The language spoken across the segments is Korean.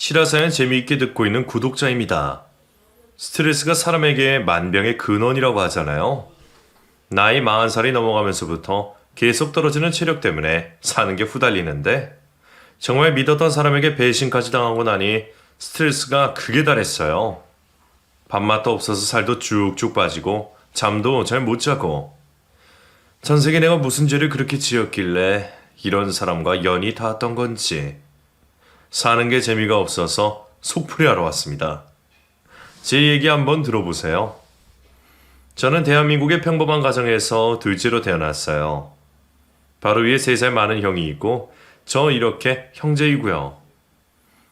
실화사연 재미있게 듣고 있는 구독자입니다. 스트레스가 사람에게 만병의 근원이라고 하잖아요. 나이 40살이 넘어가면서부터 계속 떨어지는 체력 때문에 사는 게 후달리는데 정말 믿었던 사람에게 배신까지 당하고 나니 스트레스가 극에 달했어요. 밥맛도 없어서 살도 쭉쭉 빠지고 잠도 잘 못 자고 전생에 내가 무슨 죄를 그렇게 지었길래 이런 사람과 연이 닿았던 건지 사는 게 재미가 없어서 속풀이하러 왔습니다. 제 얘기 한번 들어보세요. 저는 대한민국의 평범한 가정에서 둘째로 태어났어요. 바로 위에 3살 많은 형이 있고 저 이렇게 형제이고요.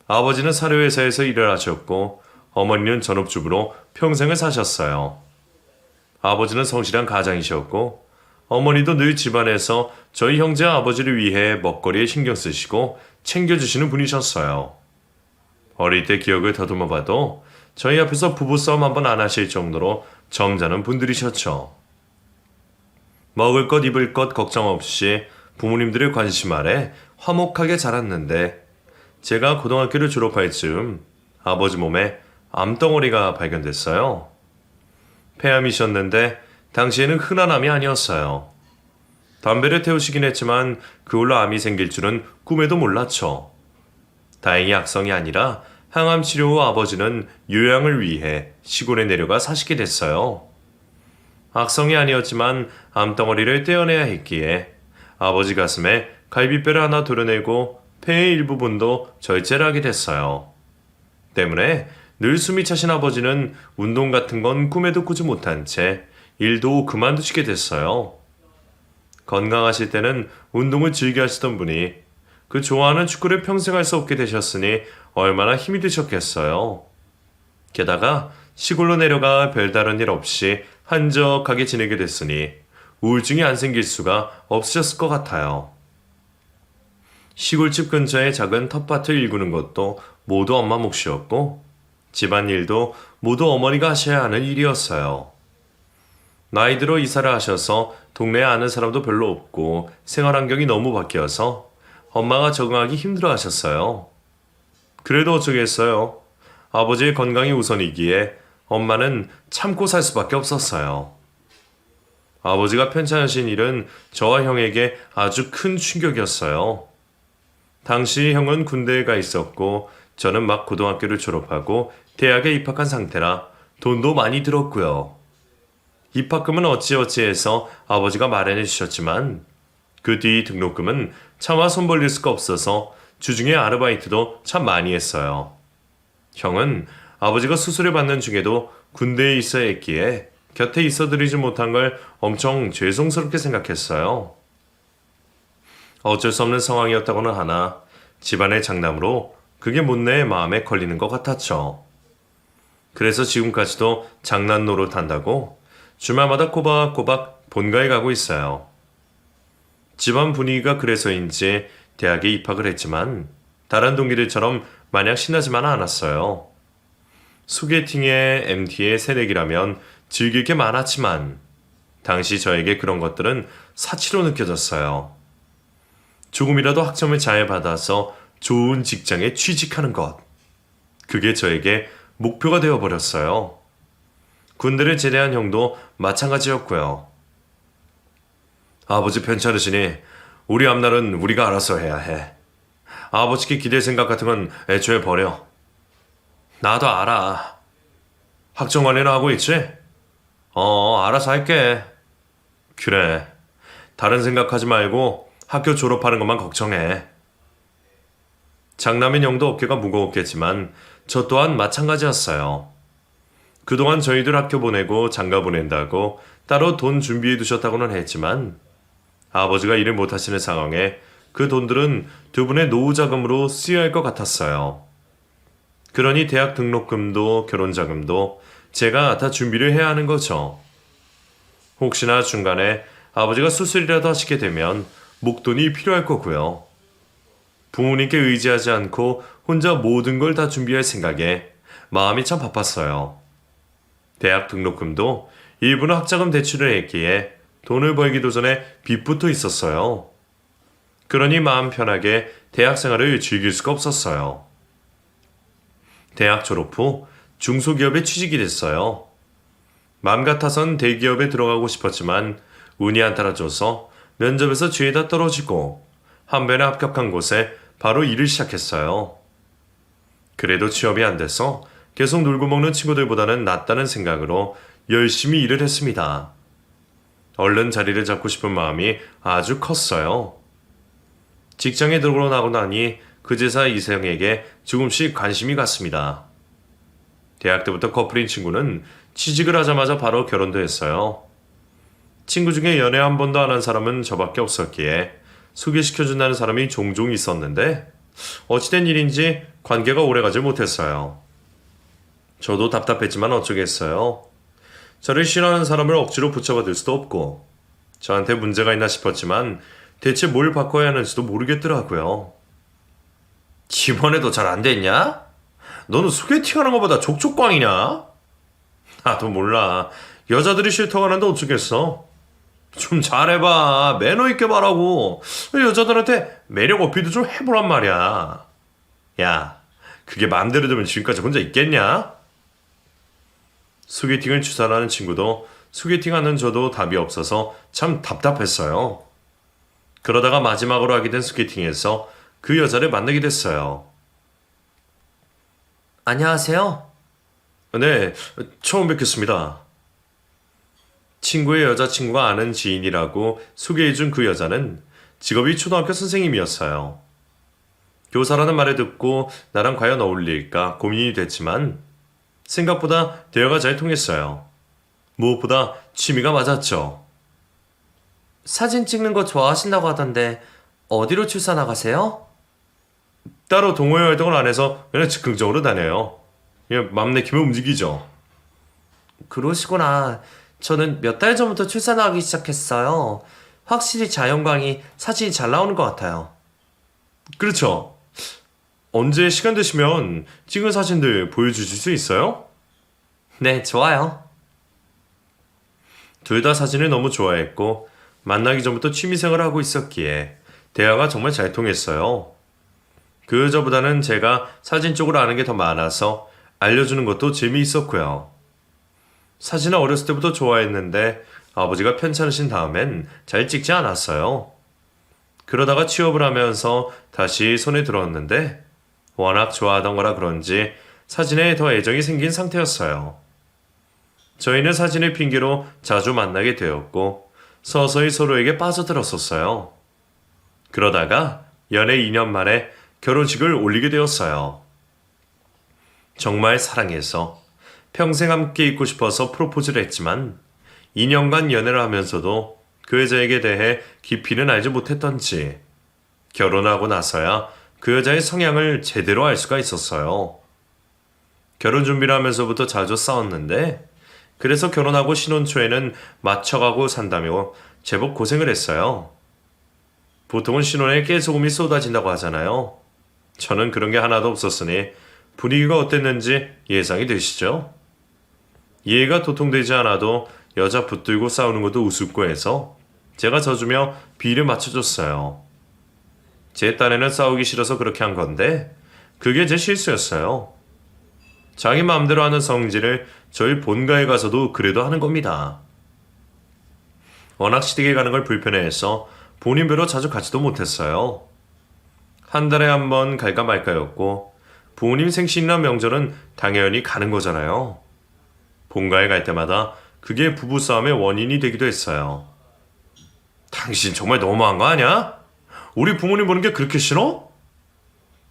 아버지는 사료회사에서 일을 하셨고 어머니는 전업주부로 평생을 사셨어요. 아버지는 성실한 가장이셨고 어머니도 늘 집안에서 저희 형제와 아버지를 위해 먹거리에 신경 쓰시고 챙겨주시는 분이셨어요. 어릴 때 기억을 더듬어 봐도 저희 앞에서 부부싸움 한번 안 하실 정도로 점잖은 분들이셨죠. 먹을 것 입을 것 걱정 없이 부모님들의 관심 아래 화목하게 자랐는데 제가 고등학교를 졸업할 즈음 아버지 몸에 암덩어리가 발견됐어요. 폐암이셨는데 당시에는 흔한 암이 아니었어요. 담배를 태우시긴 했지만 그걸로 암이 생길 줄은 꿈에도 몰랐죠. 다행히 악성이 아니라 항암 치료 후 아버지는 요양을 위해 시골에 내려가 사시게 됐어요. 악성이 아니었지만 암덩어리를 떼어내야 했기에 아버지 가슴에 갈비뼈를 하나 도려내고 폐의 일부분도 절제를 하게 됐어요. 때문에 늘 숨이 차신 아버지는 운동 같은 건 꿈에도 꾸지 못한 채 일도 그만두시게 됐어요. 건강하실 때는 운동을 즐겨 하시던 분이 그 좋아하는 축구를 평생 할 수 없게 되셨으니 얼마나 힘이 드셨겠어요. 게다가 시골로 내려가 별다른 일 없이 한적하게 지내게 됐으니 우울증이 안 생길 수가 없으셨을 것 같아요. 시골집 근처에 작은 텃밭을 일구는 것도 모두 엄마 몫이었고 집안일도 모두 어머니가 하셔야 하는 일이었어요. 나이 들어 이사를 하셔서 동네에 아는 사람도 별로 없고 생활 환경이 너무 바뀌어서 엄마가 적응하기 힘들어 하셨어요. 그래도 어쩌겠어요. 아버지의 건강이 우선이기에 엄마는 참고 살 수밖에 없었어요. 아버지가 편찮으신 일은 저와 형에게 아주 큰 충격이었어요. 당시 형은 군대에 가 있었고 저는 막 고등학교를 졸업하고 대학에 입학한 상태라 돈도 많이 들었고요. 입학금은 어찌어찌해서 아버지가 마련해 주셨지만 그 뒤 등록금은 차마 손 벌릴 수가 없어서 주중에 아르바이트도 참 많이 했어요. 형은 아버지가 수술을 받는 중에도 군대에 있어야 했기에 곁에 있어드리지 못한 걸 엄청 죄송스럽게 생각했어요. 어쩔 수 없는 상황이었다고는 하나 집안의 장남으로 그게 못내 마음에 걸리는 것 같았죠. 그래서 지금까지도 장난 노릇한다고 주말마다 꼬박꼬박 본가에 가고 있어요. 집안 분위기가 그래서인지 대학에 입학을 했지만 다른 동기들처럼 마냥 신나지만 않았어요. 소개팅에 MT에 새내기라면 즐길 게 많았지만 당시 저에게 그런 것들은 사치로 느껴졌어요. 조금이라도 학점을 잘 받아서 좋은 직장에 취직하는 것. 그게 저에게 목표가 되어버렸어요. 군대를 제대한 형도 마찬가지였고요. 아버지 편찮으시니 우리 앞날은 우리가 알아서 해야 해. 아버지께 기댈 생각 같은 건 애초에 버려. 나도 알아. 학점 관리는 하고 있지? 알아서 할게. 그래. 다른 생각하지 말고 학교 졸업하는 것만 걱정해. 장남인 형도 어깨가 무거웠겠지만 저 또한 마찬가지였어요. 그동안 저희들 학교 보내고 장가 보낸다고 따로 돈 준비해 두셨다고는 했지만 아버지가 일을 못하시는 상황에 그 돈들은 두 분의 노후 자금으로 쓰여야 할 것 같았어요. 그러니 대학 등록금도 결혼자금도 제가 다 준비를 해야 하는 거죠. 혹시나 중간에 아버지가 수술이라도 하시게 되면 목돈이 필요할 거고요. 부모님께 의지하지 않고 혼자 모든 걸 다 준비할 생각에 마음이 참 바빴어요. 대학 등록금도 일부는 학자금 대출을 했기에 돈을 벌기도 전에 빚부터 있었어요. 그러니 마음 편하게 대학 생활을 즐길 수가 없었어요. 대학 졸업 후 중소기업에 취직이 됐어요. 맘 같아선 대기업에 들어가고 싶었지만 운이 안 따라줘서 면접에서 죄다 떨어지고 한 번에 합격한 곳에 바로 일을 시작했어요. 그래도 취업이 안 돼서 계속 놀고 먹는 친구들보다는 낫다는 생각으로 열심히 일을 했습니다. 얼른 자리를 잡고 싶은 마음이 아주 컸어요. 직장에 들어오고 나니 그제서 이성에게 조금씩 관심이 갔습니다. 대학 때부터 커플인 친구는 취직을 하자마자 바로 결혼도 했어요. 친구 중에 연애 한 번도 안 한 사람은 저밖에 없었기에 소개시켜준다는 사람이 종종 있었는데 어찌된 일인지 관계가 오래가지 못했어요. 저도 답답했지만 어쩌겠어요. 저를 싫어하는 사람을 억지로 붙잡아둘 수도 없고 저한테 문제가 있나 싶었지만 대체 뭘 바꿔야 하는지도 모르겠더라고요. 이번에도 잘 안 됐냐? 너는 소개팅하는 것보다 족족광이냐? 나도 몰라. 여자들이 싫다고 하는데 어쩌겠어. 좀 잘해봐. 매너 있게 말하고 여자들한테 매력 어필도 좀 해보란 말이야. 야, 그게 마음대로 되면 지금까지 혼자 있겠냐? 소개팅을 추천하는 친구도 소개팅하는 저도 답이 없어서 참 답답했어요. 그러다가 마지막으로 하게 된 소개팅에서 그 여자를 만나게 됐어요. 안녕하세요. 네, 처음 뵙겠습니다. 친구의 여자친구가 아는 지인이라고 소개해준 그 여자는 직업이 초등학교 선생님이었어요. 교사라는 말을 듣고 나랑 과연 어울릴까 고민이 됐지만 생각보다 대화가 잘 통했어요. 무엇보다 취미가 맞았죠. 사진 찍는 거 좋아하신다고 하던데 어디로 출사 나가세요? 따로 동호회 활동을 안 해서 그냥 즉흥적으로 다녀요. 그냥 맘 내키면 움직이죠. 그러시구나. 저는 몇 달 전부터 출사 나가기 시작했어요. 확실히 자연광이 사진이 잘 나오는 것 같아요. 그렇죠. 언제 시간 되시면 찍은 사진들 보여주실 수 있어요? 네, 좋아요. 둘 다 사진을 너무 좋아했고 만나기 전부터 취미생활을 하고 있었기에 대화가 정말 잘 통했어요. 그 여자보다는 제가 사진 쪽으로 아는 게 더 많아서 알려주는 것도 재미있었고요. 사진을 어렸을 때부터 좋아했는데 아버지가 편찮으신 다음엔 잘 찍지 않았어요. 그러다가 취업을 하면서 다시 손에 들었는데 워낙 좋아하던 거라 그런지 사진에 더 애정이 생긴 상태였어요. 저희는 사진을 핑계로 자주 만나게 되었고 서서히 서로에게 빠져들었었어요. 그러다가 연애 2년 만에 결혼식을 올리게 되었어요. 정말 사랑해서 평생 함께 있고 싶어서 프로포즈를 했지만 2년간 연애를 하면서도 그 여자에게 대해 깊이는 알지 못했던지 결혼하고 나서야 그 여자의 성향을 제대로 알 수가 있었어요. 결혼 준비를 하면서부터 자주 싸웠는데 그래서 결혼하고 신혼 초에는 맞춰가고 산다며 제법 고생을 했어요. 보통은 신혼에 깨소금이 쏟아진다고 하잖아요. 저는 그런 게 하나도 없었으니 분위기가 어땠는지 예상이 되시죠? 이해가 도통되지 않아도 여자 붙들고 싸우는 것도 우습고 해서 제가 져주며 비를 맞춰줬어요. 제 딴에는 싸우기 싫어서 그렇게 한 건데 그게 제 실수였어요. 자기 마음대로 하는 성질을 저희 본가에 가서도 그래도 하는 겁니다. 워낙 시댁에 가는 걸 불편해해서 본인 뵈러 자주 가지도 못했어요. 한 달에 한 번 갈까 말까였고 부모님 생신이나 명절은 당연히 가는 거잖아요. 본가에 갈 때마다 그게 부부싸움의 원인이 되기도 했어요. 당신 정말 너무한 거 아니야? 우리 부모님 보는 게 그렇게 싫어?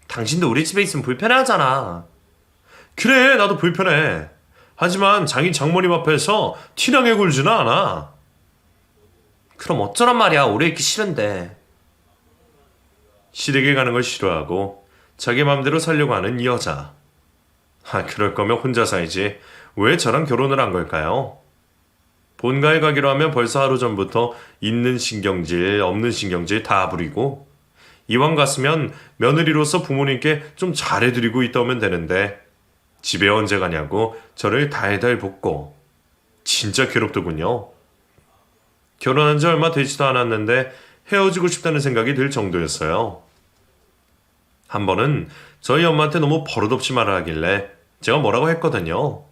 당신도 우리 집에 있으면 불편해하잖아. 그래, 나도 불편해. 하지만 장인 장모님 앞에서 티나게 굴지는 않아. 그럼 어쩌란 말이야. 오래 있기 싫은데. 시댁에 가는 걸 싫어하고 자기 맘대로 살려고 하는 이 여자. 그럴 거면 혼자 살지 왜 저랑 결혼을 한 걸까요? 본가에 가기로 하면 벌써 하루 전부터 있는 신경질 없는 신경질 다 부리고 이왕 갔으면 며느리로서 부모님께 좀 잘해드리고 있다 오면 되는데 집에 언제 가냐고 저를 달달 볶고 진짜 괴롭더군요. 결혼한 지 얼마 되지도 않았는데 헤어지고 싶다는 생각이 들 정도였어요. 한 번은 저희 엄마한테 너무 버릇없이 말을 하길래 제가 뭐라고 했거든요.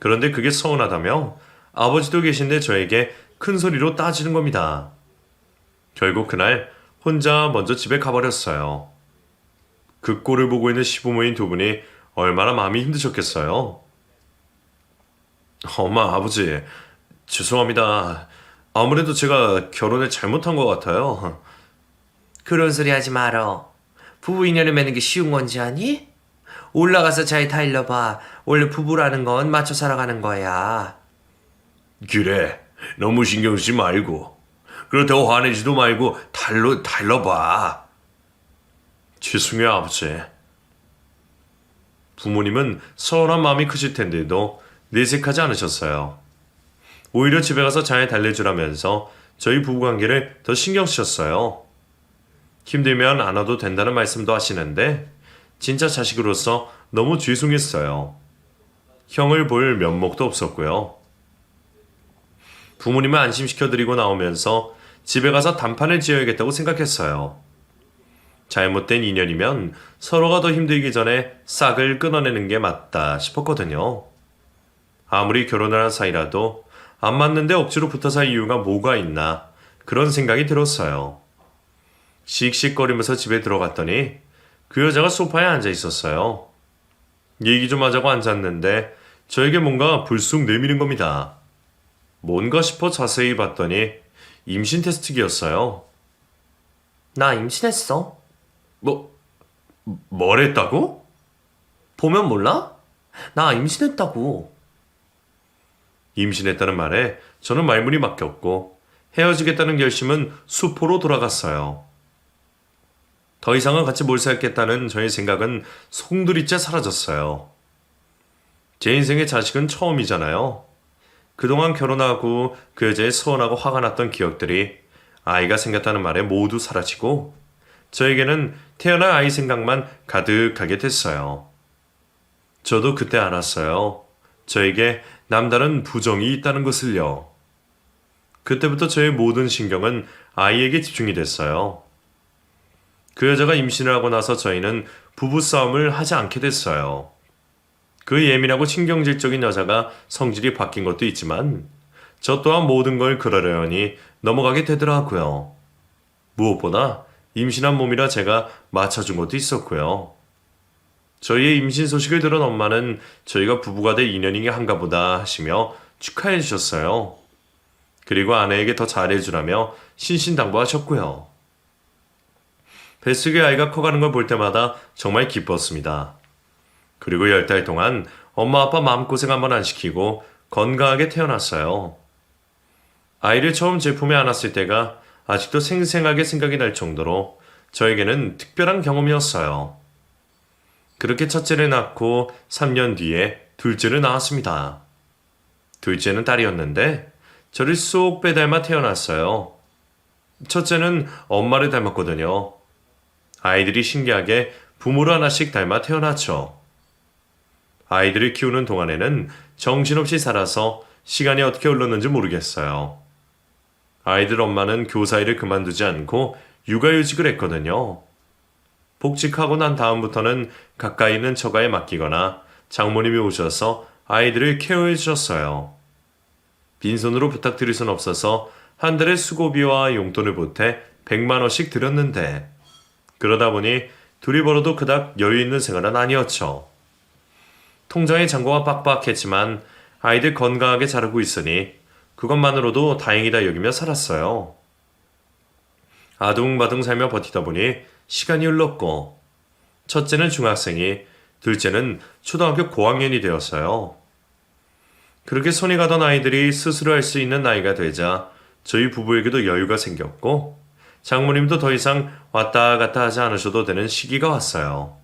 그런데 그게 서운하다며 아버지도 계신데 저에게 큰 소리로 따지는 겁니다. 결국 그날 혼자 먼저 집에 가버렸어요. 그 꼴을 보고 있는 시부모인 두 분이 얼마나 마음이 힘드셨겠어요. 엄마, 아버지, 죄송합니다. 아무래도 제가 결혼을 잘못한 것 같아요. 그런 소리 하지 말어. 부부 인연을 맺는 게 쉬운 건지 아니? 올라가서 잘 타일러봐. 원래 부부라는 건 맞춰 살아가는 거야. 그래, 너무 신경 쓰지 말고. 그렇다고 화내지도 말고 달러봐. 죄송해요, 아버지. 부모님은 서운한 마음이 크실 텐데도 내색하지 않으셨어요. 오히려 집에 가서 잘 달래주라면서 저희 부부관계를 더 신경 쓰셨어요. 힘들면 안 와도 된다는 말씀도 하시는데 진짜 자식으로서 너무 죄송했어요. 형을 볼 면목도 없었고요. 부모님을 안심시켜드리고 나오면서 집에 가서 단판을 지어야겠다고 생각했어요. 잘못된 인연이면 서로가 더 힘들기 전에 싹을 끊어내는 게 맞다 싶었거든요. 아무리 결혼을 한 사이라도 안 맞는데 억지로 붙어 살 이유가 뭐가 있나 그런 생각이 들었어요. 씩씩거리면서 집에 들어갔더니 그 여자가 소파에 앉아 있었어요. 얘기 좀 하자고 앉았는데 저에게 뭔가 불쑥 내미는 겁니다. 뭔가 싶어 자세히 봤더니 임신 테스트기였어요. 나 임신했어. 뭘 했다고? 보면 몰라? 나 임신했다고. 임신했다는 말에 저는 말문이 막혔고 헤어지겠다는 결심은 수포로 돌아갔어요. 더 이상은 같이 못 살겠다는 저의 생각은 송두리째 사라졌어요. 제 인생의 자식은 처음이잖아요. 그동안 결혼하고 그 여자의 서운하고 화가 났던 기억들이 아이가 생겼다는 말에 모두 사라지고 저에게는 태어날 아이 생각만 가득하게 됐어요. 저도 그때 알았어요. 저에게 남다른 부정이 있다는 것을요. 그때부터 저의 모든 신경은 아이에게 집중이 됐어요. 그 여자가 임신을 하고 나서 저희는 부부싸움을 하지 않게 됐어요. 그 예민하고 신경질적인 여자가 성질이 바뀐 것도 있지만 저 또한 모든 걸 그러려니 넘어가게 되더라고요. 무엇보다 임신한 몸이라 제가 맞춰준 것도 있었고요. 저희의 임신 소식을 들은 엄마는 저희가 부부가 될 인연이 한가 보다 하시며 축하해 주셨어요. 그리고 아내에게 더 잘해주라며 신신당부하셨고요. 뱃속의 아이가 커가는 걸 볼 때마다 정말 기뻤습니다. 그리고 10달 동안 엄마 아빠 마음고생 한번 안 시키고 건강하게 태어났어요. 아이를 처음 제품에 안았을 때가 아직도 생생하게 생각이 날 정도로 저에게는 특별한 경험이었어요. 그렇게 첫째를 낳고 3년 뒤에 둘째를 낳았습니다. 둘째는 딸이었는데 저를 쏙 빼닮아 태어났어요. 첫째는 엄마를 닮았거든요. 아이들이 신기하게 부모를 하나씩 닮아 태어났죠. 아이들을 키우는 동안에는 정신없이 살아서 시간이 어떻게 흘렀는지 모르겠어요. 아이들 엄마는 교사 일을 그만두지 않고 육아휴직을 했거든요. 복직하고 난 다음부터는 가까이 있는 처가에 맡기거나 장모님이 오셔서 아이들을 케어해 주셨어요. 빈손으로 부탁드릴 순 없어서 한 달에 수고비와 용돈을 보태 100만 원씩 드렸는데 그러다 보니 둘이 벌어도 그닥 여유 있는 생활은 아니었죠. 통장의 잔고가 빡빡했지만 아이들 건강하게 자라고 있으니 그것만으로도 다행이다 여기며 살았어요. 아둥바둥 살며 버티다 보니 시간이 흘렀고 첫째는 중학생이 둘째는 초등학교 고학년이 되었어요. 그렇게 손이 가던 아이들이 스스로 할 수 있는 나이가 되자 저희 부부에게도 여유가 생겼고 장모님도 더 이상 왔다 갔다 하지 않으셔도 되는 시기가 왔어요.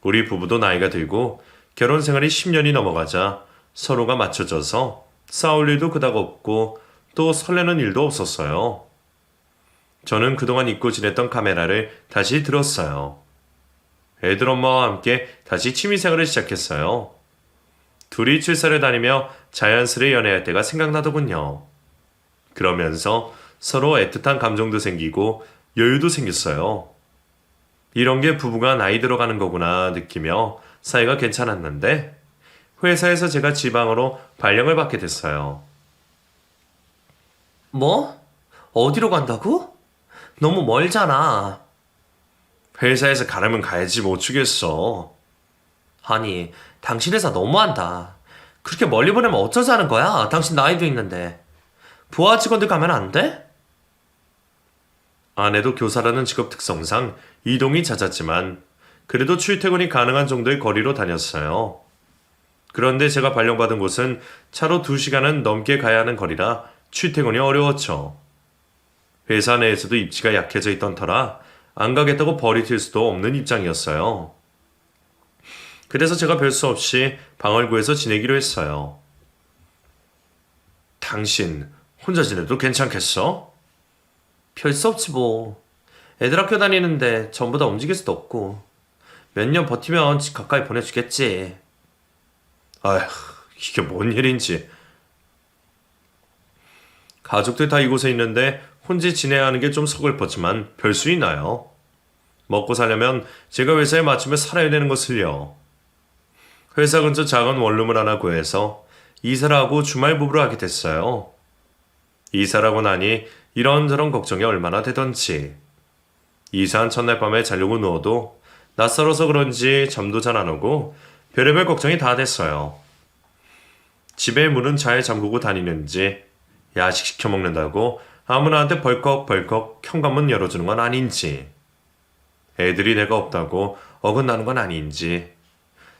우리 부부도 나이가 들고 결혼 생활이 10년이 넘어가자 서로가 맞춰져서 싸울 일도 그닥 없고 또 설레는 일도 없었어요. 저는 그동안 잊고 지냈던 카메라를 다시 들었어요. 애들 엄마와 함께 다시 취미생활을 시작했어요. 둘이 출사를 다니며 자연스레 연애할 때가 생각나더군요. 그러면서 서로 애틋한 감정도 생기고 여유도 생겼어요. 이런 게 부부가 나이 들어가는 거구나 느끼며 사이가 괜찮았는데 회사에서 제가 지방으로 발령을 받게 됐어요. 뭐? 어디로 간다고? 너무 멀잖아. 회사에서 가려면 가야지 못 주겠어. 아니, 당신 회사 너무한다. 그렇게 멀리 보내면 어쩌자는 거야? 당신 나이도 있는데. 부하 직원들 가면 안 돼? 아내도 교사라는 직업 특성상 이동이 잦았지만 그래도 출퇴근이 가능한 정도의 거리로 다녔어요. 그런데 제가 발령받은 곳은 차로 2시간은 넘게 가야 하는 거리라 출퇴근이 어려웠죠. 회사 내에서도 입지가 약해져 있던 터라 안 가겠다고 버리칠 수도 없는 입장이었어요. 그래서 제가 별 수 없이 방을 구해서 지내기로 했어요. 당신 혼자 지내도 괜찮겠어? 별 수 없지 뭐. 애들 학교 다니는데 전부 다 움직일 수도 없고. 몇 년 버티면 집 가까이 보내주겠지. 아휴, 이게 뭔 일인지. 가족들 다 이곳에 있는데 혼자 지내야 하는 게 좀 서글펐지만 별 수 있나요? 먹고 살려면 제가 회사에 맞추며 살아야 되는 것을요. 회사 근처 작은 원룸을 하나 구해서 이사를 하고 주말 부부를 하게 됐어요. 이사를 하고 나니 이런저런 걱정이 얼마나 되던지. 이사한 첫날 밤에 자려고 누워도 낯설어서 그런지 잠도 잘 안 오고 별의별 걱정이 다 됐어요. 집에 문은 잘 잠그고 다니는지, 야식 시켜 먹는다고 아무나한테 벌컥벌컥 현관문 열어주는 건 아닌지, 애들이 내가 없다고 어긋나는 건 아닌지,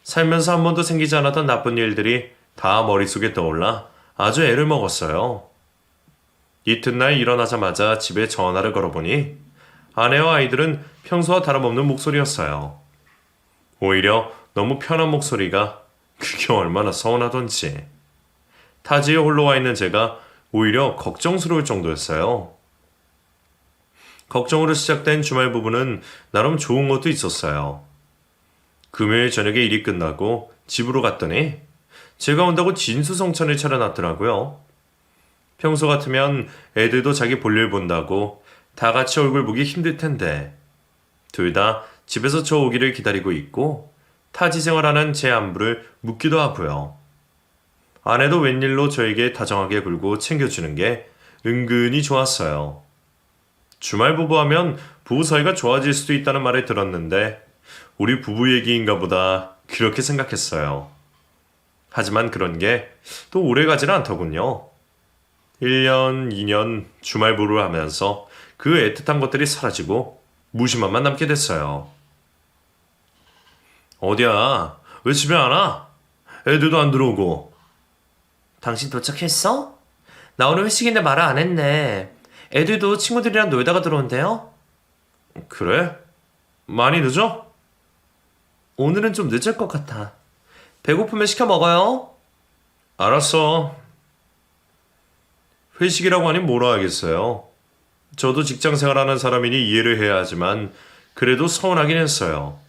살면서 한 번도 생기지 않았던 나쁜 일들이 다 머릿속에 떠올라 아주 애를 먹었어요. 이튿날 일어나자마자 집에 전화를 걸어보니 아내와 아이들은 평소와 다름없는 목소리였어요. 오히려 너무 편한 목소리가 그게 얼마나 서운하던지. 타지에 홀로 와 있는 제가 오히려 걱정스러울 정도였어요. 걱정으로 시작된 주말 부부는 나름 좋은 것도 있었어요. 금요일 저녁에 일이 끝나고 집으로 갔더니 제가 온다고 진수성찬을 차려놨더라고요. 평소 같으면 애들도 자기 볼일 본다고 다 같이 얼굴 보기 힘들 텐데 둘 다 집에서 저 오기를 기다리고 있고 타지 생활하는 제 안부를 묻기도 하고요. 아내도 웬일로 저에게 다정하게 굴고 챙겨주는 게 은근히 좋았어요. 주말 부부하면 부부 사이가 좋아질 수도 있다는 말을 들었는데 우리 부부 얘기인가 보다 그렇게 생각했어요. 하지만 그런 게 또 오래 가지는 않더군요. 1년, 2년 주말 부부를 하면서 그 애틋한 것들이 사라지고 무심함만 남게 됐어요. 어디야? 왜 집에 안 와? 애들도 안 들어오고. 당신 도착했어? 나 오늘 회식인데 말을 안 했네. 애들도 친구들이랑 놀다가 들어온대요? 그래? 많이 늦어? 오늘은 좀 늦을 것 같아. 배고프면 시켜 먹어요. 알았어. 회식이라고 하니 뭐라 하겠어요. 저도 직장 생활하는 사람이니 이해를 해야 하지만 그래도 서운하긴 했어요.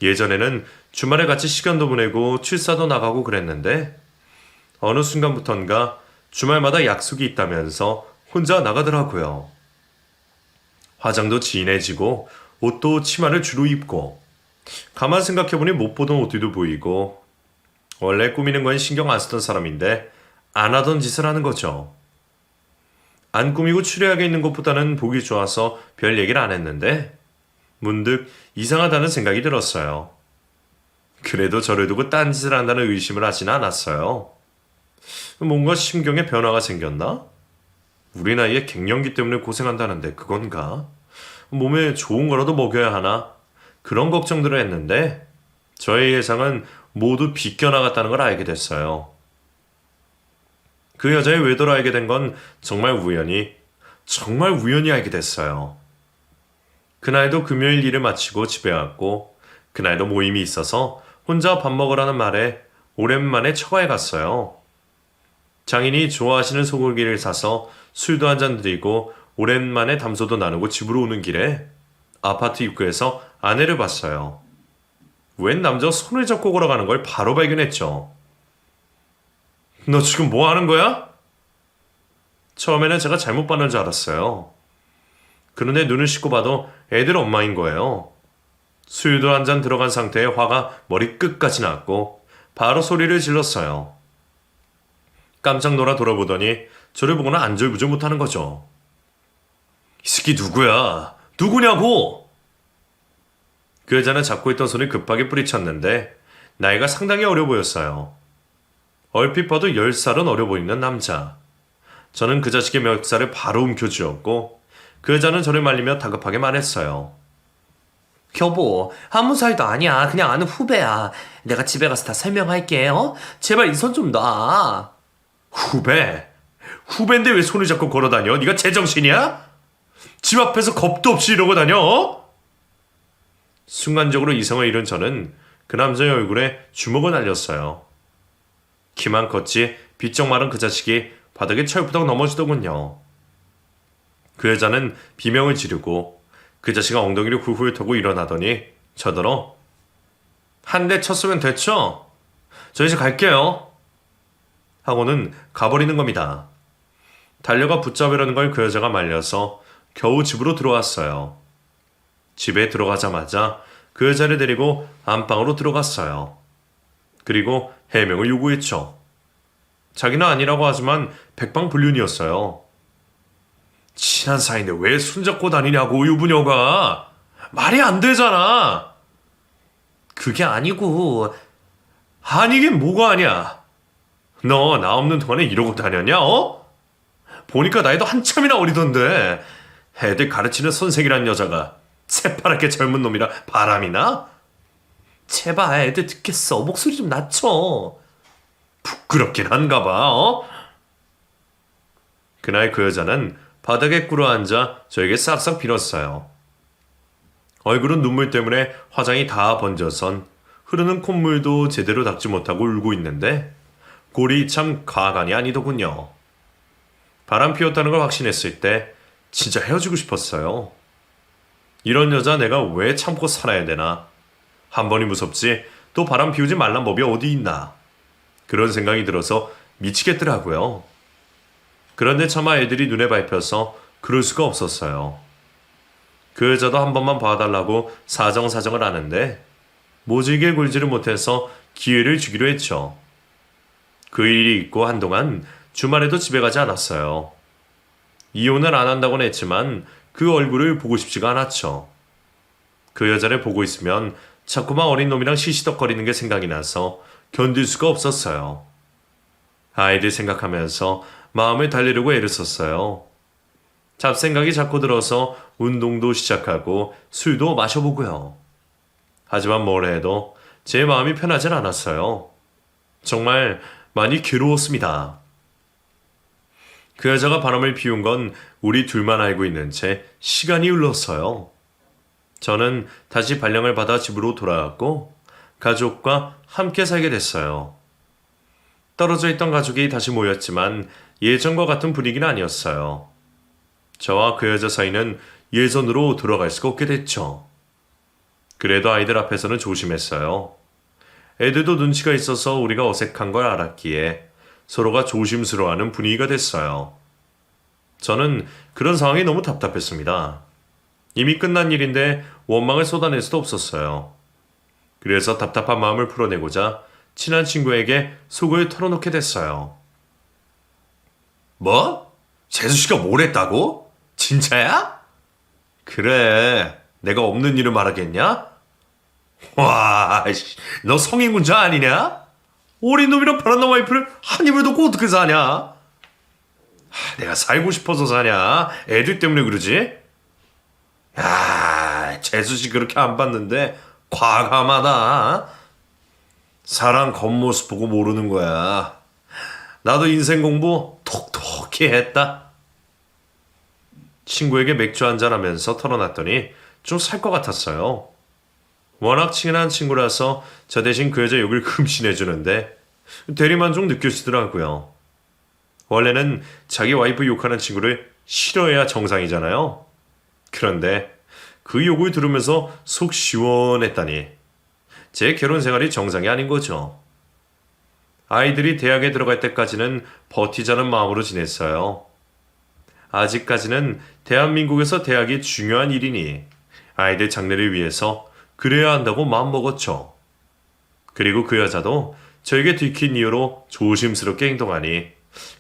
예전에는 주말에 같이 시간도 보내고 출사도 나가고 그랬는데 어느 순간부턴가 주말마다 약속이 있다면서 혼자 나가더라고요. 화장도 진해지고 옷도 치마를 주로 입고 가만 생각해보니 못 보던 옷들도 보이고 원래 꾸미는 건 신경 안 쓰던 사람인데 안 하던 짓을 하는 거죠. 안 꾸미고 추레하게 있는 것보다는 보기 좋아서 별 얘기를 안 했는데 문득 이상하다는 생각이 들었어요. 그래도 저를 두고 딴짓을 한다는 의심을 하지는 않았어요. 뭔가 심경에 변화가 생겼나? 우리 나이에 갱년기 때문에 고생한다는데 그건가? 몸에 좋은 거라도 먹여야 하나? 그런 걱정들을 했는데 저의 예상은 모두 비껴나갔다는 걸 알게 됐어요. 그 여자의 외도를 알게 된 건 정말 우연히 알게 됐어요. 그날도 금요일 일을 마치고 집에 왔고 그날도 모임이 있어서 혼자 밥 먹으라는 말에 오랜만에 처가에 갔어요. 장인이 좋아하시는 소고기를 사서 술도 한잔 드리고 오랜만에 담소도 나누고 집으로 오는 길에 아파트 입구에서 아내를 봤어요. 웬 남자가 손을 잡고 걸어가는 걸 바로 발견했죠. 너 지금 뭐 하는 거야? 처음에는 제가 잘못 봤는 줄 알았어요. 그런데 눈을 씻고 봐도 애들 엄마인 거예요. 수유도 한 잔 들어간 상태에 화가 머리 끝까지 났고 바로 소리를 질렀어요. 깜짝 놀라 돌아보더니 저를 보고는 안절부절 못하는 거죠. 이 새끼 누구야? 누구냐고! 그 여자는 잡고 있던 손을 급하게 뿌리쳤는데 나이가 상당히 어려 보였어요. 얼핏 봐도 10살은 어려 보이는 남자. 저는 그 자식의 멱살을 바로 움켜쥐었고 그 여자는 저를 말리며 다급하게 말했어요. 여보, 아무 사이도 아니야. 그냥 아는 후배야. 내가 집에 가서 다 설명할게. 제발 이 손 좀 놔. 후배? 후배인데 왜 손을 잡고 걸어다녀? 네가 제정신이야? 집 앞에서 겁도 없이 이러고 다녀? 순간적으로 이성을 잃은 저는 그 남자의 얼굴에 주먹을 날렸어요. 키만 컸지 비쩍 마른 그 자식이 바닥에 철부덕 넘어지더군요. 그 여자는 비명을 지르고 그 자식은 엉덩이를 훌훌 털고 일어나더니 저더러 한 대 쳤으면 됐죠? 저 이제 갈게요. 하고는 가버리는 겁니다. 달려가 붙잡으려는 걸 그 여자가 말려서 겨우 집으로 들어왔어요. 집에 들어가자마자 그 여자를 데리고 안방으로 들어갔어요. 그리고 해명을 요구했죠. 자기는 아니라고 하지만 백방불륜이었어요. 친한 사이인데 왜 손잡고 다니냐고 유부녀가. 말이 안 되잖아. 그게 아니고. 아니긴 뭐가 아니야. 너 나 없는 동안에 이러고 다녔냐? 보니까 나이도 한참이나 어리던데. 애들 가르치는 선생이란 여자가 새파랗게 젊은 놈이라 바람이나? 제발 애들 듣겠어. 목소리 좀 낮춰. 부끄럽긴 한가 봐. 그날 그 여자는 바닥에 꿇어앉아 저에게 싹싹 빌었어요. 얼굴은 눈물 때문에 화장이 다 번져선 흐르는 콧물도 제대로 닦지 못하고 울고 있는데 꼴이 참 가관이 아니더군요. 바람 피웠다는 걸 확신했을 때 진짜 헤어지고 싶었어요. 이런 여자 내가 왜 참고 살아야 되나. 한 번이 무섭지 또 바람 피우지 말란 법이 어디 있나. 그런 생각이 들어서 미치겠더라고요. 그런데 차마 애들이 눈에 밟혀서 그럴 수가 없었어요. 그 여자도 한 번만 봐달라고 사정사정을 하는데 모질게 굴지를 못해서 기회를 주기로 했죠. 그 일이 있고 한동안 주말에도 집에 가지 않았어요. 이혼을 안 한다고는 했지만 그 얼굴을 보고 싶지가 않았죠. 그 여자를 보고 있으면 자꾸만 어린 놈이랑 시시덕거리는 게 생각이 나서 견딜 수가 없었어요. 아이들 생각하면서 마음을 달래려고 애를 썼어요. 잡생각이 자꾸 들어서 운동도 시작하고 술도 마셔보고요. 하지만 뭘 해도 제 마음이 편하진 않았어요. 정말 많이 괴로웠습니다. 그 여자가 바람을 피운 건 우리 둘만 알고 있는 채 시간이 흘렀어요. 저는 다시 발령을 받아 집으로 돌아왔고 가족과 함께 살게 됐어요. 떨어져 있던 가족이 다시 모였지만 예전과 같은 분위기는 아니었어요. 저와 그 여자 사이는 예전으로 돌아갈 수가 없게 됐죠. 그래도 아이들 앞에서는 조심했어요. 애들도 눈치가 있어서 우리가 어색한 걸 알았기에 서로가 조심스러워하는 분위기가 됐어요. 저는 그런 상황이 너무 답답했습니다. 이미 끝난 일인데 원망을 쏟아낼 수도 없었어요. 그래서 답답한 마음을 풀어내고자 친한 친구에게 속을 털어놓게 됐어요. 뭐? 재수씨가 뭘 했다고? 진짜야? 그래, 내가 없는 일을 말하겠냐? 와, 너 성인군자 아니냐? 어린 놈이랑 바람난 와이프를 한 입을 덮고 어떻게 사냐? 내가 살고 싶어서 사냐? 애들 때문에 그러지? 야, 재수씨 그렇게 안 봤는데 과감하다. 사람 겉모습 보고 모르는 거야. 나도 인생 공부 톡톡히 했다. 친구에게 맥주 한잔 하면서 털어놨더니 좀 살 것 같았어요. 워낙 친한 친구라서 저 대신 그 여자 욕을 금신해주는데 대리만족 느껴지더라고요. 원래는 자기 와이프 욕하는 친구를 싫어해야 정상이잖아요. 그런데 그 욕을 들으면서 속 시원했다니 제 결혼 생활이 정상이 아닌 거죠. 아이들이 대학에 들어갈 때까지는 버티자는 마음으로 지냈어요. 아직까지는 대한민국에서 대학이 중요한 일이니 아이들 장래를 위해서 그래야 한다고 마음먹었죠. 그리고 그 여자도 저에게 들킨 이유로 조심스럽게 행동하니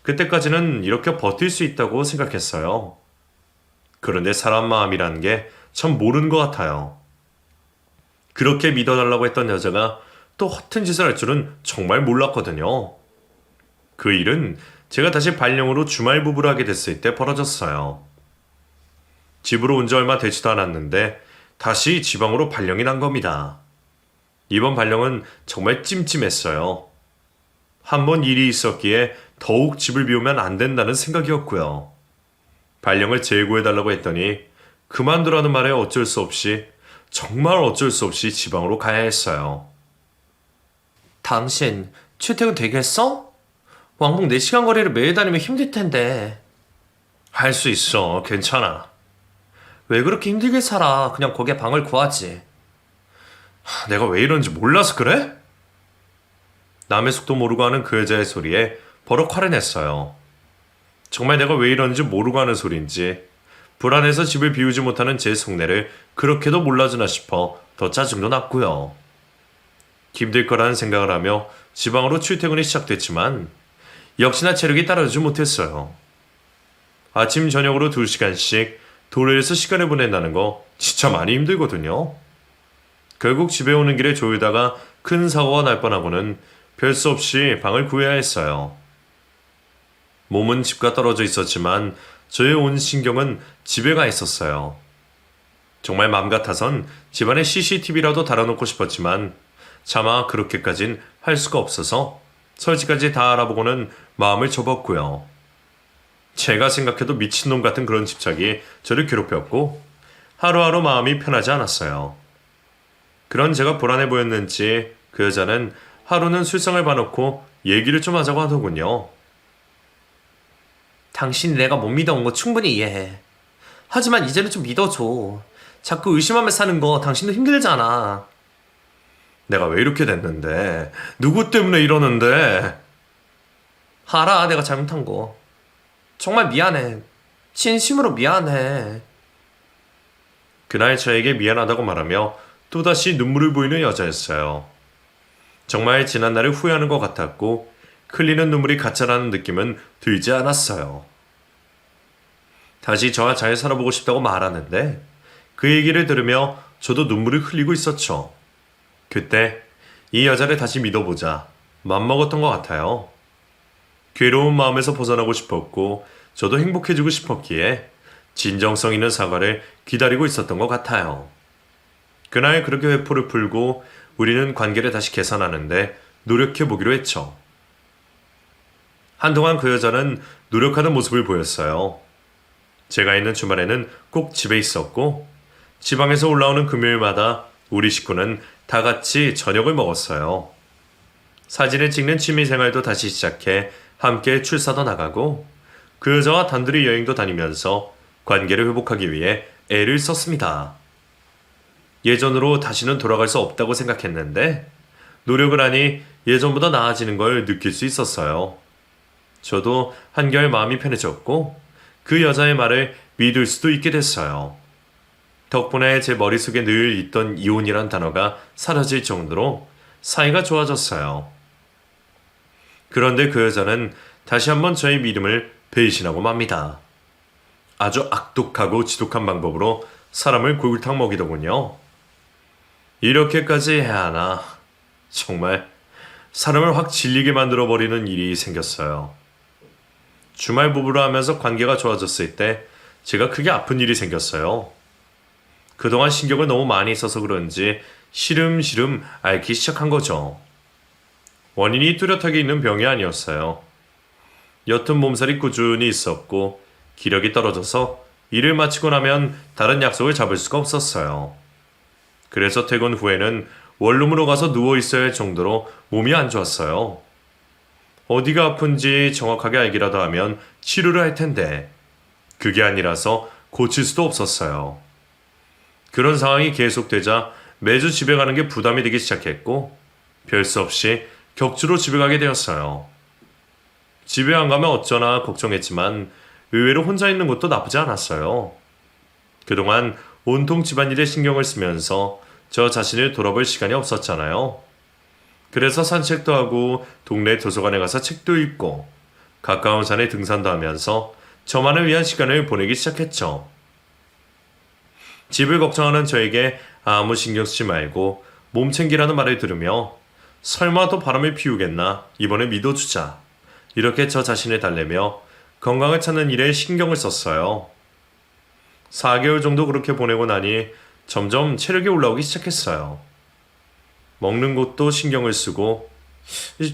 그때까지는 이렇게 버틸 수 있다고 생각했어요. 그런데 사람 마음이라는 게 참 모르는 것 같아요. 그렇게 믿어달라고 했던 여자가 또 허튼 짓을 할 줄은 정말 몰랐거든요. 그 일은 제가 다시 발령으로 주말 부부를 하게 됐을 때 벌어졌어요. 집으로 온 지 얼마 되지도 않았는데 다시 지방으로 발령이 난 겁니다. 이번 발령은 정말 찜찜했어요. 한 번 일이 있었기에 더욱 집을 비우면 안 된다는 생각이었고요. 발령을 재고해달라고 했더니 그만두라는 말에 어쩔 수 없이 정말 어쩔 수 없이 지방으로 가야 했어요. 당신 출퇴근 되겠어? 왕복 4시간 거리를 매일 다니면 힘들 텐데. 할 수 있어. 괜찮아. 왜 그렇게 힘들게 살아? 그냥 거기에 방을 구하지. 내가 왜 이런지 몰라서 그래? 남의 속도 모르고 하는 그 여자의 소리에 버럭 화를 냈어요. 정말 내가 왜 이러는지 모르고 하는 소리인지 불안해서 집을 비우지 못하는 제 속내를 그렇게도 몰라주나 싶어 더 짜증도 났고요. 힘들 거라는 생각을 하며 지방으로 출퇴근이 시작됐지만 역시나 체력이 따라주지 못했어요. 아침 저녁으로 2시간씩 도로에서 시간을 보낸다는 거 진짜 많이 힘들거든요. 결국 집에 오는 길에 졸다가 큰 사고가 날 뻔하고는 별 수 없이 방을 구해야 했어요. 몸은 집과 떨어져 있었지만 저의 온 신경은 집에 가 있었어요. 정말 맘 같아선 집안에 CCTV라도 달아놓고 싶었지만 차마 그렇게까진 할 수가 없어서 설치까지 다 알아보고는 마음을 접었고요. 제가 생각해도 미친놈 같은 그런 집착이 저를 괴롭혔고 하루하루 마음이 편하지 않았어요. 그런 제가 불안해 보였는지 그 여자는 하루는 술상을 봐놓고 얘기를 좀 하자고 하더군요. 당신이 내가 못 믿어온 거 충분히 이해해. 하지만 이제는 좀 믿어줘. 자꾸 의심하며 사는 거 당신도 힘들잖아. 내가 왜 이렇게 됐는데? 누구 때문에 이러는데? 알아, 내가 잘못한 거. 정말 미안해. 진심으로 미안해. 그날 저에게 미안하다고 말하며 또다시 눈물을 보이는 여자였어요. 정말 지난날을 후회하는 것 같았고 흘리는 눈물이 가짜라는 느낌은 들지 않았어요. 다시 저와 잘 살아보고 싶다고 말하는데 그 얘기를 들으며 저도 눈물을 흘리고 있었죠. 그때 이 여자를 다시 믿어보자 맘먹었던 것 같아요. 괴로운 마음에서 벗어나고 싶었고 저도 행복해지고 싶었기에 진정성 있는 사과를 기다리고 있었던 것 같아요. 그날 그렇게 회포를 풀고 우리는 관계를 다시 개선하는데 노력해보기로 했죠. 한동안 그 여자는 노력하는 모습을 보였어요. 제가 있는 주말에는 꼭 집에 있었고 지방에서 올라오는 금요일마다 우리 식구는 다 같이 저녁을 먹었어요. 사진을 찍는 취미생활도 다시 시작해 함께 출사도 나가고 그 여자와 단둘이 여행도 다니면서 관계를 회복하기 위해 애를 썼습니다. 예전으로 다시는 돌아갈 수 없다고 생각했는데 노력을 하니 예전보다 나아지는 걸 느낄 수 있었어요. 저도 한결 마음이 편해졌고 그 여자의 말을 믿을 수도 있게 됐어요. 덕분에 제 머릿속에 늘 있던 이혼이란 단어가 사라질 정도로 사이가 좋아졌어요. 그런데 그 여자는 다시 한번 저의 믿음을 배신하고 맙니다. 아주 악독하고 지독한 방법으로 사람을 골탕 먹이더군요. 이렇게까지 해야 하나. 정말 사람을 확 질리게 만들어버리는 일이 생겼어요. 주말 부부를 하면서 관계가 좋아졌을 때 제가 크게 아픈 일이 생겼어요. 그동안 신경을 너무 많이 써서 그런지 시름시름 앓기 시작한 거죠. 원인이 뚜렷하게 있는 병이 아니었어요. 옅은 몸살이 꾸준히 있었고 기력이 떨어져서 일을 마치고 나면 다른 약속을 잡을 수가 없었어요. 그래서 퇴근 후에는 원룸으로 가서 누워있어야 할 정도로 몸이 안 좋았어요. 어디가 아픈지 정확하게 알기라도 하면 치료를 할 텐데 그게 아니라서 고칠 수도 없었어요. 그런 상황이 계속되자 매주 집에 가는 게 부담이 되기 시작했고 별 수 없이 격주로 집에 가게 되었어요. 집에 안 가면 어쩌나 걱정했지만 의외로 혼자 있는 것도 나쁘지 않았어요. 그동안 온통 집안일에 신경을 쓰면서 저 자신을 돌아볼 시간이 없었잖아요. 그래서 산책도 하고 동네 도서관에 가서 책도 읽고 가까운 산에 등산도 하면서 저만을 위한 시간을 보내기 시작했죠. 집을 걱정하는 저에게 아무 신경 쓰지 말고 몸 챙기라는 말을 들으며 설마 또 바람을 피우겠나 이번에 믿어주자 이렇게 저 자신을 달래며 건강을 찾는 일에 신경을 썼어요. 4개월 정도 그렇게 보내고 나니 점점 체력이 올라오기 시작했어요. 먹는 것도 신경을 쓰고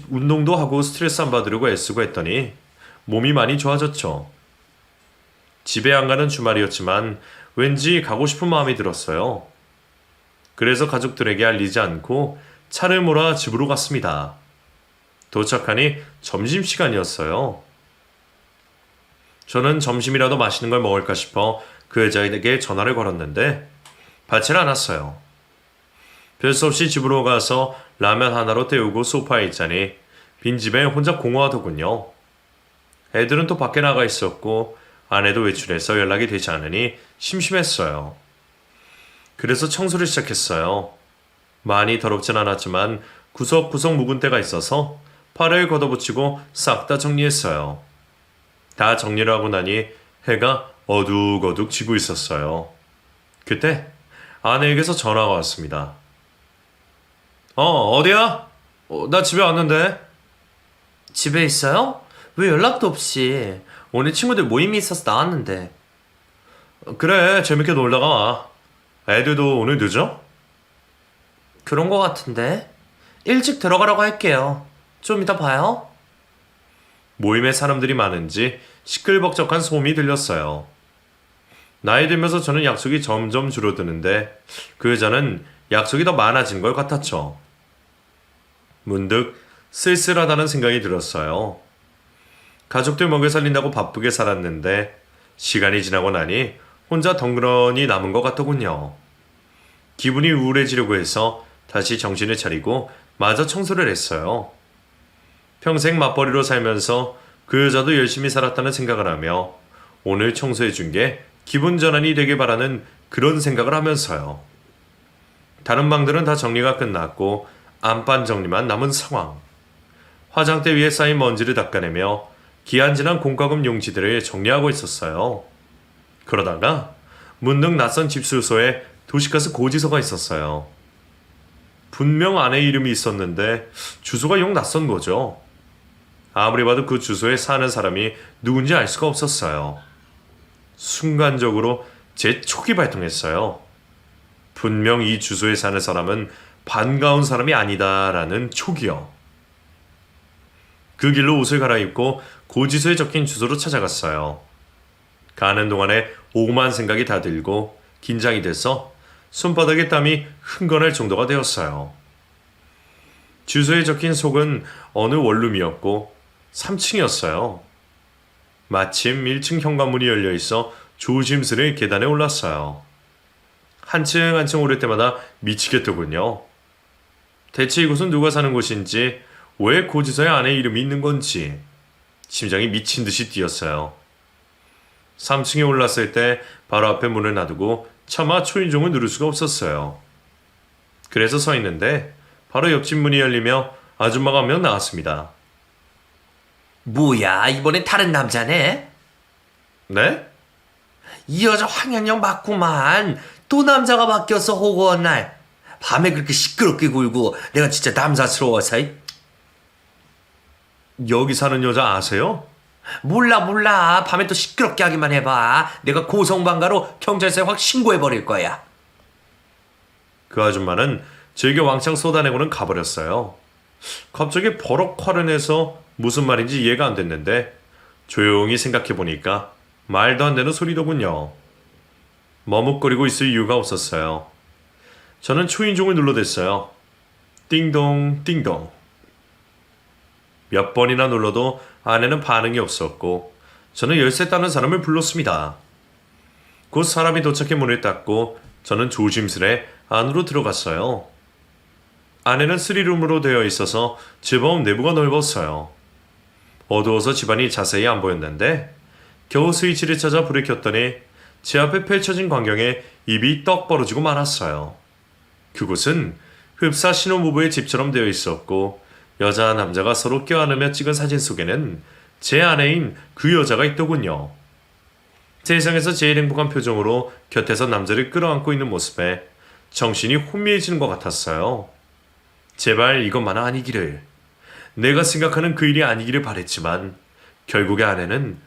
운동도 하고 스트레스 안 받으려고 애쓰고 했더니 몸이 많이 좋아졌죠. 집에 안 가는 주말이었지만 왠지 가고 싶은 마음이 들었어요. 그래서 가족들에게 알리지 않고 차를 몰아 집으로 갔습니다. 도착하니 점심시간이었어요. 저는 점심이라도 맛있는 걸 먹을까 싶어 그 여자에게 전화를 걸었는데 받질 않았어요. 별 수 없이 집으로 가서 라면 하나로 때우고 소파에 있자니 빈집에 혼자 공허하더군요. 애들은 또 밖에 나가 있었고 아내도 외출해서 연락이 되지 않으니 심심했어요. 그래서 청소를 시작했어요. 많이 더럽진 않았지만 구석구석 묵은 때가 있어서 팔을 걷어붙이고 싹 다 정리했어요. 다 정리를 하고 나니 해가 어둑어둑 지고 있었어요. 그때 아내에게서 전화가 왔습니다. 어디야? 나 집에 왔는데. 집에 있어요? 왜 연락도 없이? 오늘 친구들 모임이 있어서 나왔는데. 그래, 재밌게 놀다가 와. 애들도 오늘 늦어? 그런 거 같은데. 일찍 들어가라고 할게요. 좀 이따 봐요. 모임에 사람들이 많은지 시끌벅적한 소음이 들렸어요. 나이 들면서 저는 약속이 점점 줄어드는데 그 여자는 약속이 더 많아진 걸 같았죠. 문득 쓸쓸하다는 생각이 들었어요. 가족들 먹여 살린다고 바쁘게 살았는데 시간이 지나고 나니 혼자 덩그러니 남은 것 같더군요. 기분이 우울해지려고 해서 다시 정신을 차리고 마저 청소를 했어요. 평생 맞벌이로 살면서 그 여자도 열심히 살았다는 생각을 하며 오늘 청소해 준 게 기분 전환이 되길 바라는 그런 생각을 하면서요. 다른 방들은 다 정리가 끝났고 안방 정리만 남은 상황. 화장대 위에 쌓인 먼지를 닦아내며 기한 지난 공과금 용지들을 정리하고 있었어요. 그러다가 문득 낯선 집 주소에 도시가스 고지서가 있었어요. 분명 아내 이름이 있었는데 주소가 영 낯선 거죠. 아무리 봐도 그 주소에 사는 사람이 누군지 알 수가 없었어요. 순간적으로 제 촉이 발동했어요. 분명 이 주소에 사는 사람은 반가운 사람이 아니다라는 촉이요. 그 길로 옷을 갈아입고 고지서에 적힌 주소로 찾아갔어요. 가는 동안에 오만 생각이 다 들고 긴장이 돼서 손바닥에 땀이 흥건할 정도가 되었어요. 주소에 적힌 속은 어느 원룸이었고 3층이었어요. 마침 1층 현관문이 열려 있어 조심스레 계단에 올랐어요. 한층 한층 오를 때마다 미치겠더군요. 대체 이곳은 누가 사는 곳인지 왜 고지서에 아내 이름이 있는 건지 심장이 미친 듯이 뛰었어요. 3층에 올랐을 때 바로 앞에 문을 놔두고 차마 초인종을 누를 수가 없었어요. 그래서 서 있는데 바로 옆집 문이 열리며 아줌마가 한 명 나왔습니다. 뭐야, 이번엔 다른 남자네? 네? 이 여자 황양양 맞구만. 또 남자가 바뀌어서 호구한 날. 밤에 그렇게 시끄럽게 굴고 내가 진짜 남사스러워서. 여기 사는 여자 아세요? 몰라. 밤에 또 시끄럽게 하기만 해봐. 내가 고성방가로 경찰서에 확 신고해버릴 거야. 그 아줌마는 제게 왕창 쏟아내고는 가버렸어요. 갑자기 버럭 화를 내서 무슨 말인지 이해가 안 됐는데 조용히 생각해보니까 말도 안 되는 소리더군요. 머뭇거리고 있을 이유가 없었어요. 저는 초인종을 눌러댔어요. 띵동 띵동. 몇 번이나 눌러도 아내는 반응이 없었고 저는 열쇠 따는 사람을 불렀습니다. 곧 사람이 도착해 문을 닫고 저는 조심스레 안으로 들어갔어요. 안에는 3룸으로 되어 있어서 제법 내부가 넓었어요. 어두워서 집안이 자세히 안 보였는데 겨우 스위치를 찾아 불을 켰더니 제 앞에 펼쳐진 광경에 입이 떡 벌어지고 말았어요. 그곳은 흡사 신혼부부의 집처럼 되어 있었고 여자와 남자가 서로 껴안으며 찍은 사진 속에는 제 아내인 그 여자가 있더군요. 세상에서 제일 행복한 표정으로 곁에서 남자를 끌어안고 있는 모습에 정신이 혼미해지는 것 같았어요. 제발 이것만 아니기를. 내가 생각하는 그 일이 아니기를 바랬지만 결국에 아내는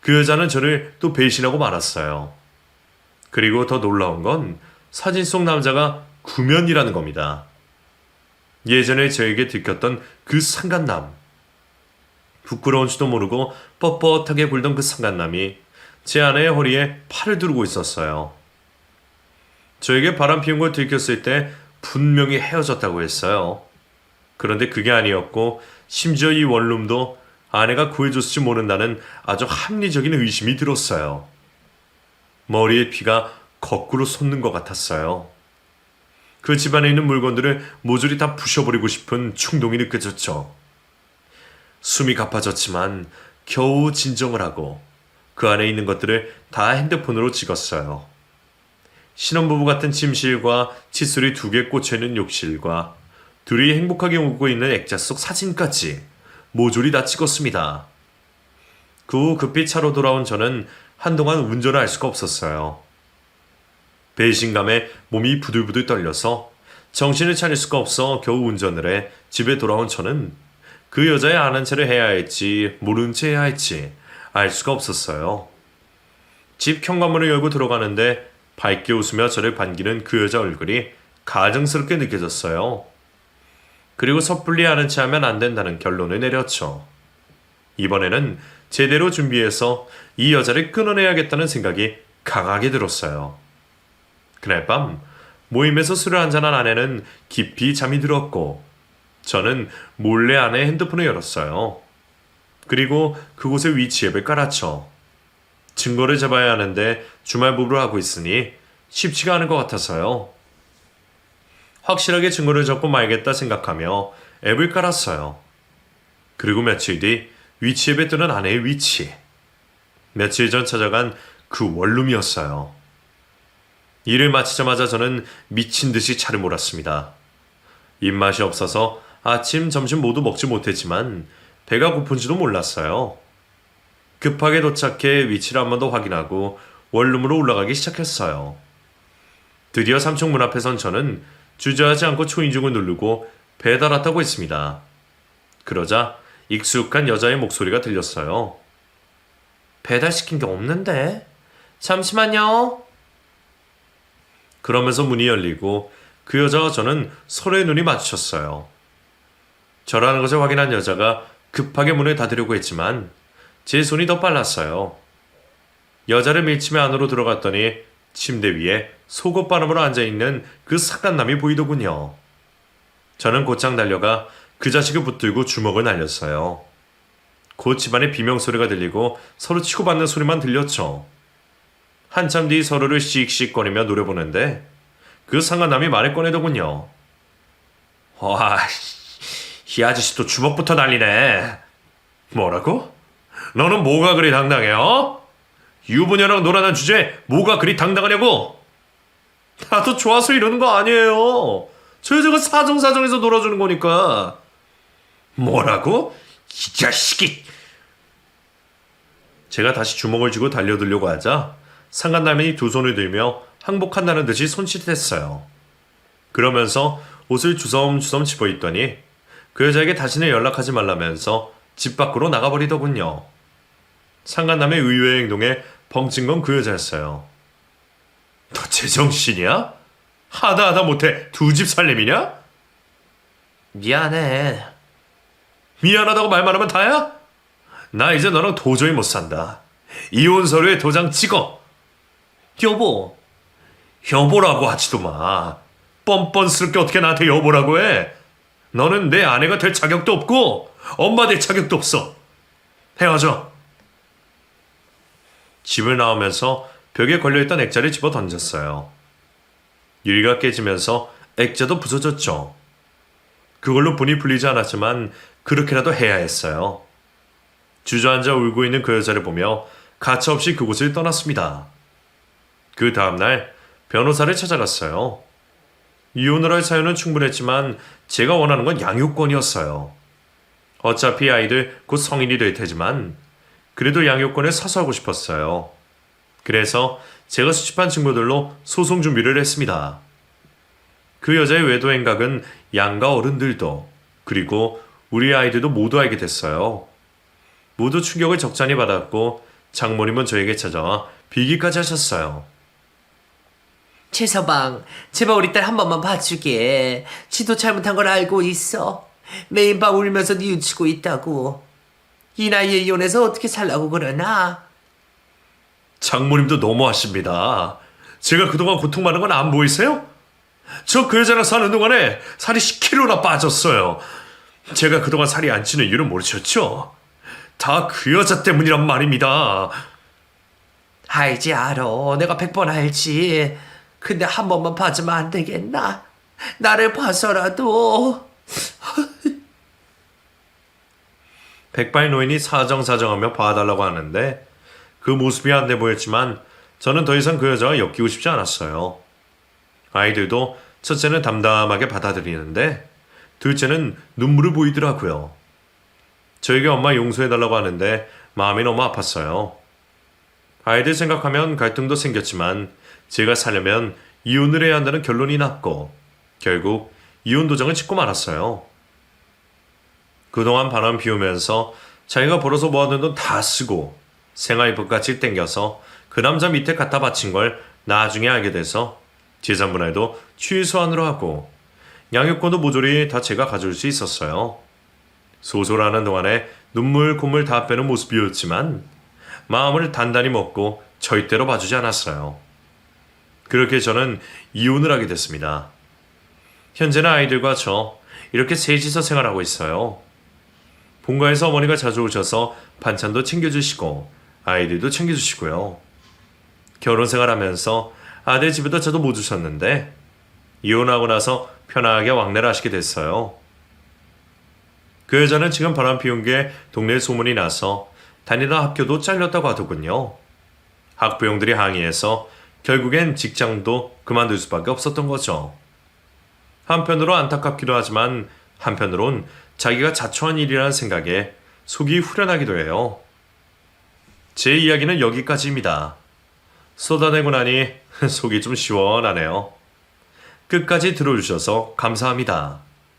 그 여자는 저를 또 배신하고 말았어요. 그리고 더 놀라운 건 사진 속 남자가 구면이라는 겁니다. 예전에 저에게 들켰던 그 상간남. 부끄러운 줄도 모르고 뻣뻣하게 굴던 그 상간남이 제 아내의 허리에 팔을 두르고 있었어요. 저에게 바람 피운 걸 들켰을 때 분명히 헤어졌다고 했어요. 그런데 그게 아니었고 심지어 이 원룸도 아내가 구해줬을지 모른다는 아주 합리적인 의심이 들었어요. 머리에 피가 거꾸로 솟는 것 같았어요. 그 집안에 있는 물건들을 모조리 다 부셔버리고 싶은 충동이 느껴졌죠. 숨이 가빠졌지만 겨우 진정을 하고 그 안에 있는 것들을 다 핸드폰으로 찍었어요. 신혼부부 같은 침실과 칫솔이 2개 꽂혀있는 욕실과 둘이 행복하게 웃고 있는 액자 속 사진까지 모조리 다 찍었습니다. 그 후 급히 차로 돌아온 저는 한동안 운전을 할 수가 없었어요. 배신감에 몸이 부들부들 떨려서 정신을 차릴 수가 없어 겨우 운전을 해 집에 돌아온 저는 그 여자의 아는 체를 해야 할지 모르는 채 해야 할지 알 수가 없었어요. 집 현관문을 열고 들어가는데 밝게 웃으며 저를 반기는 그 여자 얼굴이 가증스럽게 느껴졌어요. 그리고 섣불리 아는 체 하면 안 된다는 결론을 내렸죠. 이번에는 제대로 준비해서 이 여자를 끊어내야겠다는 생각이 강하게 들었어요. 그날 밤 모임에서 술을 한잔한 아내는 깊이 잠이 들었고 저는 몰래 아내의 핸드폰을 열었어요. 그리고 그곳에 위치 앱을 깔았죠. 증거를 잡아야 하는데 주말 부부를 하고 있으니 쉽지가 않을 것 같아서요. 확실하게 증거를 잡고 말겠다 생각하며 앱을 깔았어요. 그리고 며칠 뒤 위치 앱에 뜨는 아내의 위치. 며칠 전 찾아간 그 원룸이었어요. 일을 마치자마자 저는 미친 듯이 차를 몰았습니다. 입맛이 없어서 아침, 점심 모두 먹지 못했지만 배가 고픈지도 몰랐어요. 급하게 도착해 위치를 한 번 더 확인하고 원룸으로 올라가기 시작했어요. 드디어 3층 문 앞에 선 저는 주저하지 않고 초인종을 누르고 배달 왔다고 했습니다. 그러자 익숙한 여자의 목소리가 들렸어요. 배달시킨 게 없는데? 잠시만요. 그러면서 문이 열리고 그 여자와 저는 서로의 눈이 마주쳤어요. 저라는 것을 확인한 여자가 급하게 문을 닫으려고 했지만 제 손이 더 빨랐어요. 여자를 밀치며 안으로 들어갔더니 침대 위에 속옷바람으로 앉아있는 그 사간남이 보이더군요. 저는 곧장 달려가 그 자식을 붙들고 주먹을 날렸어요. 곧 집안에 비명소리가 들리고 서로 치고받는 소리만 들렸죠. 한참 뒤 서로를 씩씩거리며 노려보는데 그 상간남이 말을 꺼내더군요. 와, 이 아저씨 또 주먹부터 날리네. 뭐라고? 너는 뭐가 그리 당당해, 어? 유부녀랑 놀아난 주제에 뭐가 그리 당당하냐고? 나도 좋아서 이러는 거 아니에요. 저 여자가 사정사정해서 놀아주는 거니까. 뭐라고? 이 자식이. 제가 다시 주먹을 쥐고 달려들려고 하자 상간남이 두 손을 들며 항복한다는 듯이 손짓했어요. 그러면서 옷을 주섬주섬 집어입더니 그 여자에게 다시는 연락하지 말라면서 집 밖으로 나가버리더군요. 상간남의 의외의 행동에 벙찐 건 그 여자였어요. 너 제정신이야? 하다 못해 두 집 살림이냐? 미안해. 미안하다고 말만 하면 다야? 나 이제 너랑 도저히 못 산다. 이혼 서류에 도장 찍어. 여보. 여보라고 하지도 마. 뻔뻔스럽게 어떻게 나한테 여보라고 해? 너는 내 아내가 될 자격도 없고 엄마 될 자격도 없어. 헤어져. 집을 나오면서 벽에 걸려있던 액자를 집어 던졌어요. 유리가 깨지면서 액자도 부서졌죠. 그걸로 분이 풀리지 않았지만 그렇게라도 해야 했어요. 주저앉아 울고 있는 그 여자를 보며 가차없이 그곳을 떠났습니다. 그 다음날 변호사를 찾아갔어요. 이혼을 할 사유는 충분했지만 제가 원하는 건 양육권이었어요. 어차피 아이들 곧 성인이 될 테지만 그래도 양육권에 사수하고 싶었어요. 그래서 제가 수집한 증거들로 소송 준비를 했습니다. 그 여자의 외도 행각은 양가 어른들도 그리고 우리 아이들도 모두 알게 됐어요. 모두 충격을 적잖이 받았고 장모님은 저에게 찾아와 비기까지 하셨어요. 최서방, 제발 우리 딸 한 번만 봐주게. 지도 잘못한 걸 알고 있어. 매일 밤 울면서 뉘우치고 있다고. 이 나이에 이혼해서 어떻게 살라고 그러나? 장모님도 너무하십니다. 제가 그동안 고통받은 건 안 보이세요? 저 그 여자랑 사는 동안에 살이 10kg나 빠졌어요. 제가 그동안 살이 안 찌는 이유는 모르셨죠? 다 그 여자 때문이란 말입니다. 알지 알아. 내가 100번 알지. 근데 한 번만 봐주면 안 되겠나? 나를 봐서라도. 백발 노인이 사정사정하며 봐달라고 하는데 그 모습이 안 돼 보였지만 저는 더 이상 그 여자와 엮이고 싶지 않았어요. 아이들도 첫째는 담담하게 받아들이는데 둘째는 눈물을 보이더라고요. 저에게 엄마 용서해달라고 하는데 마음이 너무 아팠어요. 아이들 생각하면 갈등도 생겼지만 제가 살려면 이혼을 해야 한다는 결론이 났고 결국 이혼 도장을 찍고 말았어요. 그동안 바람 피우면서 자기가 벌어서 모아둔 돈 다 쓰고 생활비까지 땡겨서 그 남자 밑에 갖다 바친 걸 나중에 알게 돼서 재산분할도 취소안으로 하고 양육권도 모조리 다 제가 가져올 수 있었어요. 소설하는 동안에 눈물 콧물 다 빼는 모습이었지만 마음을 단단히 먹고 절대로 봐주지 않았어요. 그렇게 저는 이혼을 하게 됐습니다. 현재는 아이들과 저 이렇게 셋이서 생활하고 있어요. 본가에서 어머니가 자주 오셔서 반찬도 챙겨주시고 아이들도 챙겨주시고요. 결혼 생활하면서 아들 집에도 저도 못 주셨는데 이혼하고 나서 편하게 왕래를 하시게 됐어요. 그 여자는 지금 바람 피운 게 동네에 소문이 나서 다니던 학교도 잘렸다고 하더군요. 학부형들이 항의해서 결국엔 직장도 그만둘 수밖에 없었던 거죠. 한편으로 안타깝기도 하지만 한편으론 자기가 자초한 일이라는 생각에 속이 후련하기도 해요. 제 이야기는 여기까지입니다. 쏟아내고 나니 속이 좀 시원하네요. 끝까지 들어주셔서 감사합니다.